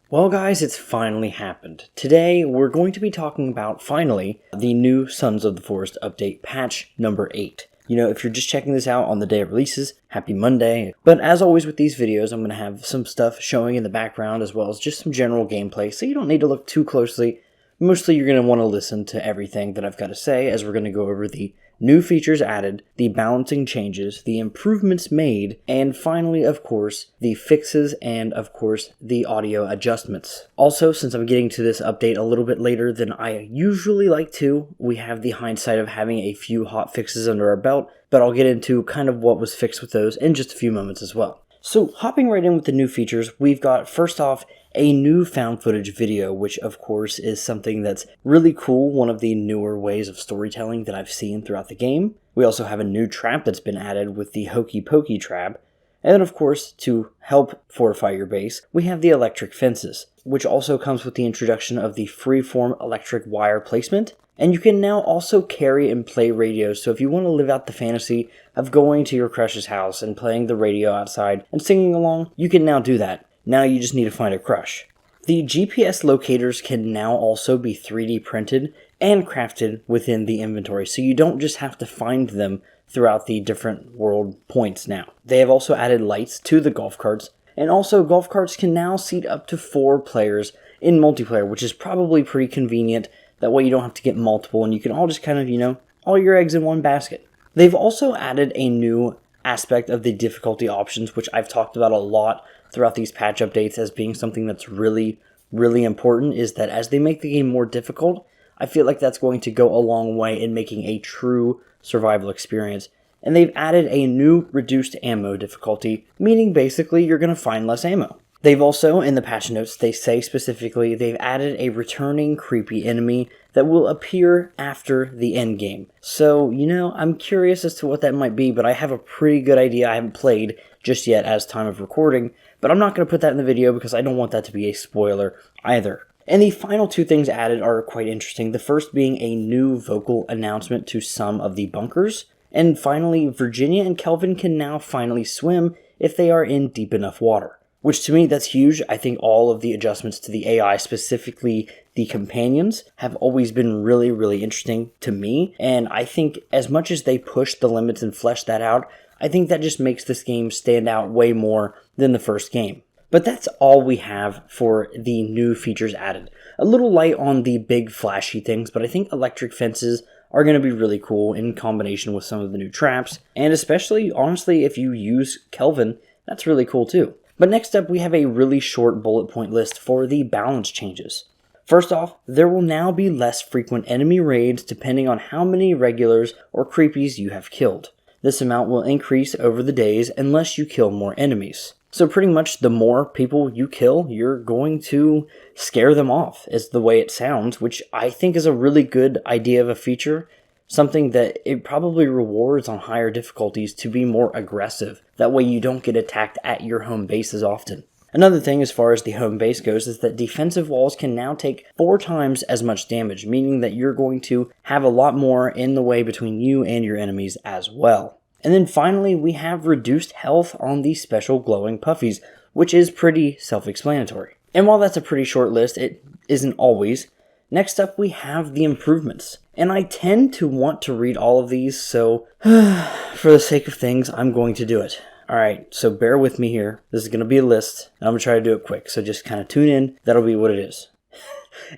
Well guys, it's finally happened. Today we're going to be talking about, finally, the new Sons of the Forest update, patch number 8. You know, if you're just checking this out on the day it releases, happy Monday. But as always with these videos, I'm going to have some stuff showing in the background as well as just some general gameplay, so you don't need to look too closely. Mostly you're going to want to listen to everything that I've got to say as we're going to go over the new features added, the balancing changes, the improvements made, and finally, of course, the fixes and, of course, the audio adjustments. Also, since I'm getting to this update a little bit later than I usually like to, we have the hindsight of having a few hot fixes under our belt, but I'll get into kind of what was fixed with those in just a few moments as well. So, hopping right in with the new features, we've got, first off, a new found footage video, which of course is something that's really cool, one of the newer ways of storytelling that I've seen throughout the game. We also have a new trap that's been added with the Hokey Pokey trap. And then of course, to help fortify your base, we have the electric fences, which also comes with the introduction of the freeform electric wire placement. And you can now also carry and play radios, so if you want to live out the fantasy of going to your crush's house and playing the radio outside and singing along, you can now do that. Now you just need to find a crush. The GPS locators can now also be 3D printed and crafted within the inventory, so you don't just have to find them throughout the different world points now. They have also added lights to the golf carts, and also golf carts can now seat up to 4 players in multiplayer, which is probably pretty convenient. That way you don't have to get multiple and you can all just kind of, all your eggs in one basket. They've also added a new aspect of the difficulty options, which I've talked about a lot throughout these patch updates as being something that's really, really important, is that as they make the game more difficult, I feel like that's going to go a long way in making a true survival experience. And they've added a new reduced ammo difficulty, meaning basically you're going to find less ammo. They've also, in the patch notes, they say specifically, they've added a returning creepy enemy that will appear after the end game. So, I'm curious as to what that might be, but I have a pretty good idea. I haven't played just yet as time of recording, but I'm not going to put that in the video because I don't want that to be a spoiler either. And the final 2 things added are quite interesting. The first being a new vocal announcement to some of the bunkers. And finally, Virginia and Kelvin can now finally swim if they are in deep enough water. Which to me, that's huge. I think all of the adjustments to the AI, specifically the companions, have always been really, really interesting to me. And I think as much as they push the limits and flesh that out, I think that just makes this game stand out way more than the first game. But that's all we have for the new features added. A little light on the big flashy things, but I think electric fences are going to be really cool in combination with some of the new traps. And especially, honestly, if you use Kelvin, that's really cool too. But next up, we have a really short bullet point list for the balance changes. First off, there will now be less frequent enemy raids depending on how many regulars or creepies you have killed. This amount will increase over the days unless you kill more enemies. So pretty much the more people you kill, you're going to scare them off, is the way it sounds, which I think is a really good idea of a feature. Something that it probably rewards on higher difficulties to be more aggressive. That way you don't get attacked at your home base as often. Another thing as far as the home base goes is that defensive walls can now take 4 times as much damage, meaning that you're going to have a lot more in the way between you and your enemies as well. And then finally, we have reduced health on the special glowing puffies, which is pretty self-explanatory. And while that's a pretty short list, it isn't always. Next up, we have the improvements. And I tend to want to read all of these, so for the sake of things, I'm going to do it. Alright, so bear with me here. This is going to be a list, and I'm going to try to do it quick, so just kind of tune in. That'll be what it is.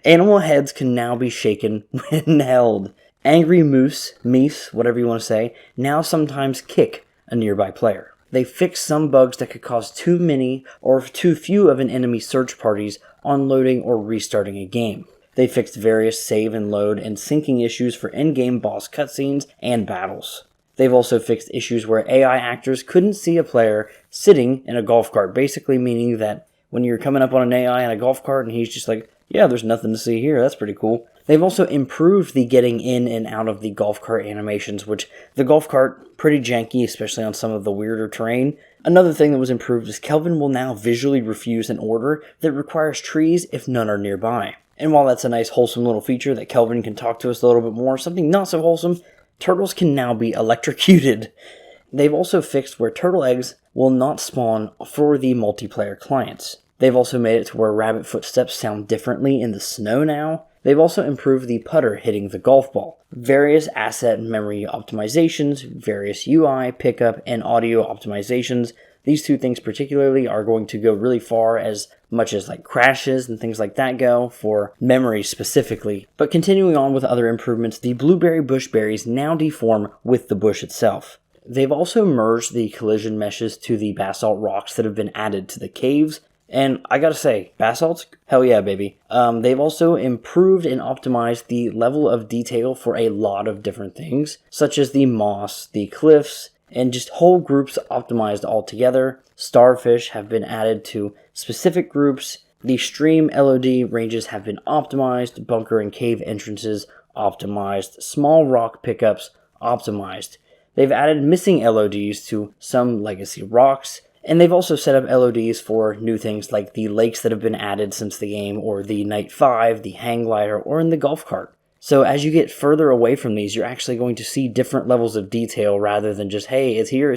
Animal heads can now be shaken when held. Angry meese, whatever you want to say, now sometimes kick a nearby player. They fixed some bugs that could cause too many or too few of an enemy search parties on loading or restarting a game. They fixed various save and load and syncing issues for in-game boss cutscenes and battles. They've also fixed issues where AI actors couldn't see a player sitting in a golf cart, basically meaning that when you're coming up on an AI in a golf cart and he's just like, yeah, there's nothing to see here, that's pretty cool. They've also improved the getting in and out of the golf cart animations, which the golf cart, pretty janky, especially on some of the weirder terrain. Another thing that was improved is Kelvin will now visually refuse an order that requires trees if none are nearby. And while that's a nice wholesome little feature that Kelvin can talk to us a little bit more, something not so wholesome, turtles can now be electrocuted. They've also fixed where turtle eggs will not spawn for the multiplayer clients. They've also made it to where rabbit footsteps sound differently in the snow now. They've also improved the putter hitting the golf ball. Various asset memory optimizations, various UI, pickup, and audio optimizations. These two things particularly are going to go really far, as much as like crashes and things like that go, for memory specifically. But continuing on with other improvements, the blueberry bush berries now deform with the bush itself. They've also merged the collision meshes to the basalt rocks that have been added to the caves. And I gotta say, basalts? Hell yeah, baby. They've also improved and optimized the level of detail for a lot of different things, such as the moss, the cliffs, and just whole groups optimized altogether. Starfish have been added to specific groups. The stream LOD ranges have been optimized. Bunker and cave entrances optimized. Small rock pickups optimized. They've added missing LODs to some legacy rocks. And they've also set up LODs for new things like the lakes that have been added since the game, or the Night 5, the hang glider, or in the golf cart. So as you get further away from these, you're actually going to see different levels of detail rather than just, hey, it's here,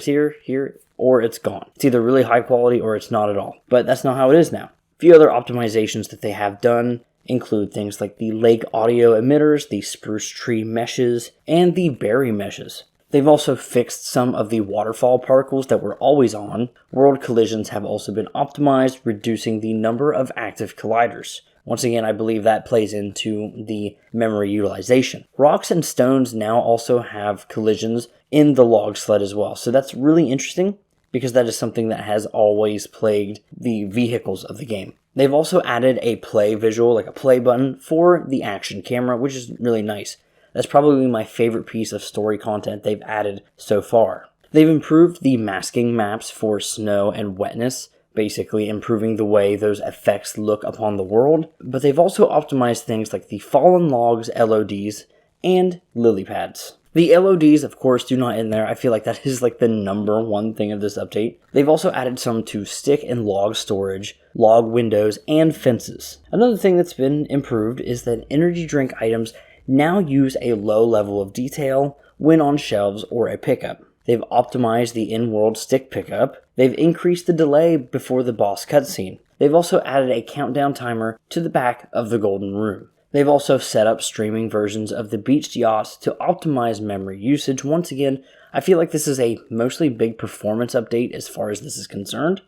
or it's gone. It's either really high quality or it's not at all. But that's not how it is now. A few other optimizations that they have done include things like the lake audio emitters, the spruce tree meshes, and the berry meshes. They've also fixed some of the waterfall particles that were always on. World collisions have also been optimized, reducing the number of active colliders. Once again, I believe that plays into the memory utilization. Rocks and stones now also have collisions in the log sled as well. So that's really interesting because that is something that has always plagued the vehicles of the game. They've also added a play visual, like a play button, for the action camera, which is really nice. That's probably my favorite piece of story content they've added so far. They've improved the masking maps for snow and wetness, basically improving the way those effects look upon the world, but they've also optimized things like the fallen logs LODs and lily pads. The LODs, of course, do not end there. I feel like that is like the number one thing of this update. They've also added some to stick and log storage, log windows, and fences. Another thing that's been improved is that energy drink items now use a low level of detail when on shelves or a pickup. They've optimized the in-world stick pickup. They've increased the delay before the boss cutscene. They've also added a countdown timer to the back of the golden room. They've also set up streaming versions of the beached yachts to optimize memory usage. Once again, I feel like this is a mostly big performance update as far as this is concerned.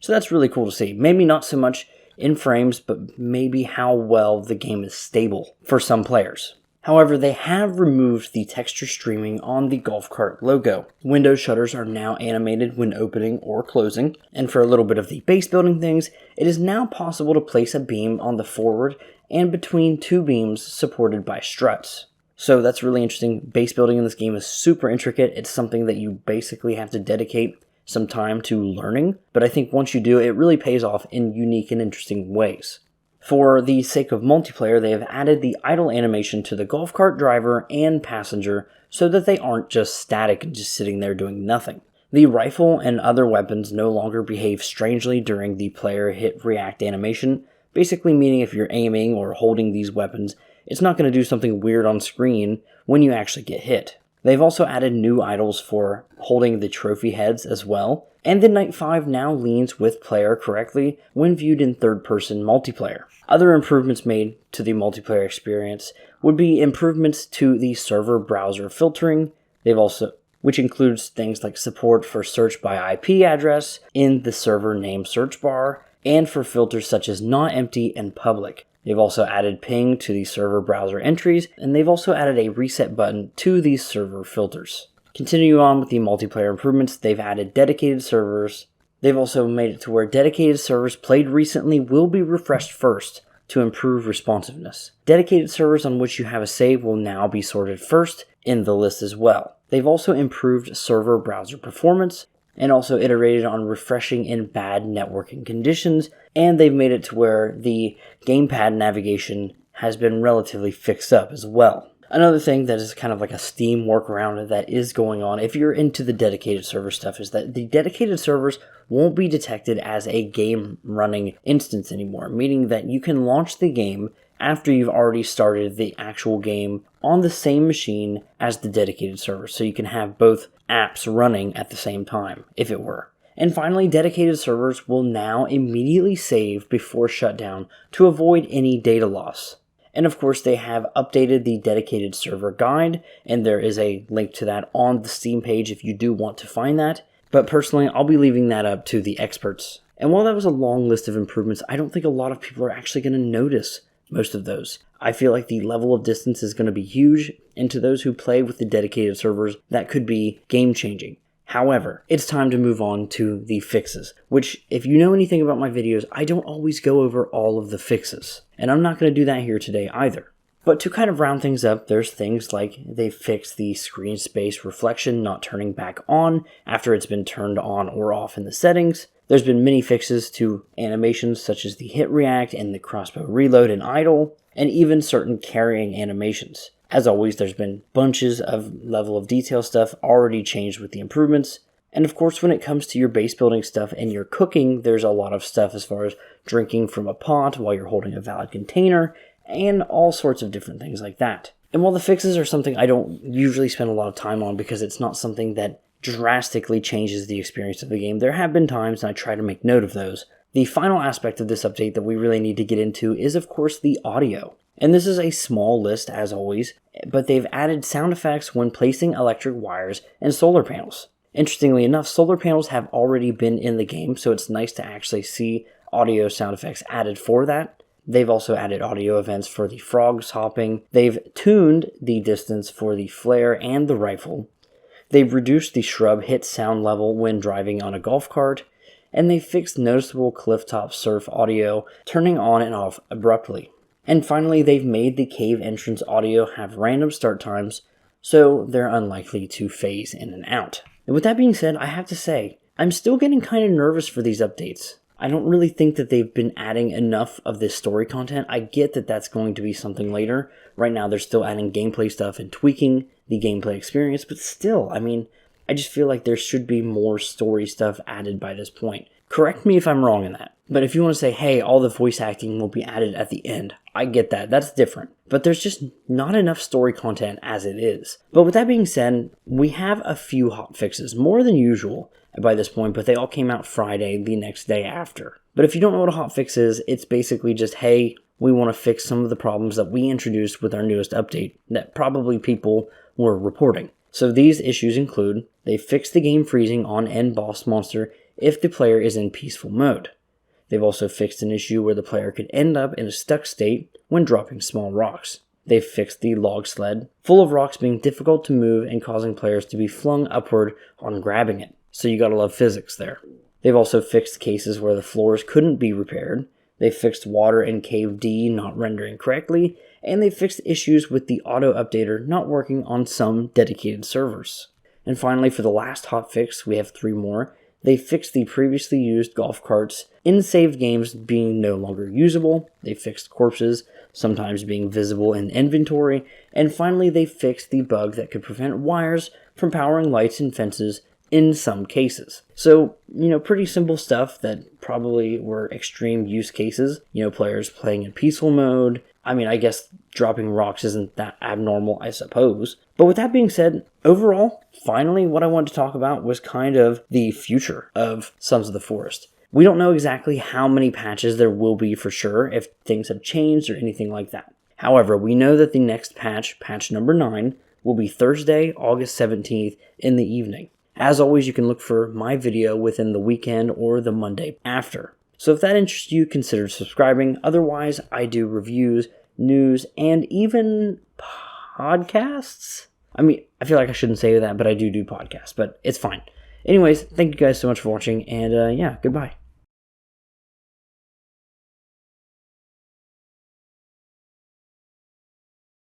So that's really cool to see. Maybe not so much in frames, but maybe how well the game is stable for some players. However, they have removed the texture streaming on the golf cart logo. Window shutters are now animated when opening or closing, and for a little bit of the base building things, it is now possible to place a beam on the forward and between two beams supported by struts. So that's really interesting. Base building in this game is super intricate. It's something that you basically have to dedicate some time to learning, but I think once you do, it really pays off in unique and interesting ways. For the sake of multiplayer, they have added the idle animation to the golf cart driver and passenger so that they aren't just static and just sitting there doing nothing. The rifle and other weapons no longer behave strangely during the player hit react animation, basically meaning if you're aiming or holding these weapons, it's not going to do something weird on screen when you actually get hit. They've also added new idles for holding the trophy heads as well, and the Night 5 now leans with player correctly when viewed in third-person multiplayer. Other improvements made to the multiplayer experience would be improvements to the server browser filtering, which includes things like support for search by IP address in the server name search bar, and for filters such as not empty and public. They've also added ping to the server browser entries, and they've also added a reset button to these server filters. Continuing on with the multiplayer improvements, they've added dedicated servers. They've also made it to where dedicated servers played recently will be refreshed first to improve responsiveness. Dedicated servers on which you have a save will now be sorted first in the list as well. They've also improved server browser performance and also iterated on refreshing in bad networking conditions, and they've made it to where the gamepad navigation has been relatively fixed up as well. Another thing that is kind of like a Steam workaround that is going on if you're into the dedicated server stuff is that the dedicated servers won't be detected as a game running instance anymore, meaning that you can launch the game after you've already started the actual game on the same machine as the dedicated server, so you can have both apps running at the same time, if it were. And finally, dedicated servers will now immediately save before shutdown to avoid any data loss. And of course, they have updated the dedicated server guide, and there is a link to that on the Steam page if you do want to find that. But personally, I'll be leaving that up to the experts. And while that was a long list of improvements, I don't think a lot of people are actually going to notice most of those. I feel like the level of distance is going to be huge, and to those who play with the dedicated servers, that could be game-changing. However, it's time to move on to the fixes, which, if you know anything about my videos, I don't always go over all of the fixes. And I'm not going to do that here today either. But to kind of round things up, there's things like they fixed the screen space reflection not turning back on after it's been turned on or off in the settings. There's been many fixes to animations such as the hit react and the crossbow reload and idle, and even certain carrying animations. As always, there's been bunches of level of detail stuff already changed with the improvements. And of course, when it comes to your base building stuff and your cooking, there's a lot of stuff as far as drinking from a pot while you're holding a valid container, and all sorts of different things like that. And while the fixes are something I don't usually spend a lot of time on because it's not something that drastically changes the experience of the game, there have been times and I try to make note of those. The final aspect of this update that we really need to get into is, of course, the audio. And this is a small list, as always, but they've added sound effects when placing electric wires and solar panels. Interestingly enough, solar panels have already been in the game, so it's nice to actually see audio sound effects added for that. They've also added audio events for the frogs hopping. They've tuned the distance for the flare and the rifle. They've reduced the shrub hit sound level when driving on a golf cart. And they fixed noticeable clifftop surf audio, turning on and off abruptly. And finally, they've made the cave entrance audio have random start times, so they're unlikely to phase in and out. And with that being said, I have to say, I'm still getting kind of nervous for these updates. I don't really think that they've been adding enough of this story content. I get that that's going to be something later. Right now, they're still adding gameplay stuff and tweaking the gameplay experience, but still, I just feel like there should be more story stuff added by this point. Correct me if I'm wrong in that. But if you want to say, hey, all the voice acting will be added at the end, I get that. That's different. But there's just not enough story content as it is. But with that being said, we have a few hotfixes, more than usual by this point, but they all came out Friday, the next day after. But if you don't know what a hotfix is, it's basically just, hey, we want to fix some of the problems that we introduced with our newest update that probably people were reporting. So these issues include, they fixed the game freezing on end boss monster if the player is in peaceful mode. They've also fixed an issue where the player could end up in a stuck state when dropping small rocks. They've fixed the log sled, full of rocks being difficult to move and causing players to be flung upward on grabbing it. So you gotta love physics there. They've also fixed cases where the floors couldn't be repaired. They fixed water in Cave D not rendering correctly, and they fixed issues with the auto updater not working on some dedicated servers. And finally, for the last hotfix, we have 3 more. They fixed the previously used golf carts in saved games being no longer usable. They fixed corpses sometimes being visible in inventory. And finally, they fixed the bug that could prevent wires from powering lights and fences in some cases. So, pretty simple stuff that probably were extreme use cases. Players playing in peaceful mode. I guess dropping rocks isn't that abnormal, I suppose. But with that being said, overall, finally what I wanted to talk about was kind of the future of Sons of the Forest. We don't know exactly how many patches there will be for sure, if things have changed or anything like that. However, we know that the next patch, patch number 9, will be Thursday, August 17th in the evening. As always, you can look for my video within the weekend or the Monday after. So if that interests you, consider subscribing. Otherwise, I do reviews, news, and even podcasts. I feel like I shouldn't say that, but I do podcasts, but it's fine. Anyways, thank you guys so much for watching, and goodbye.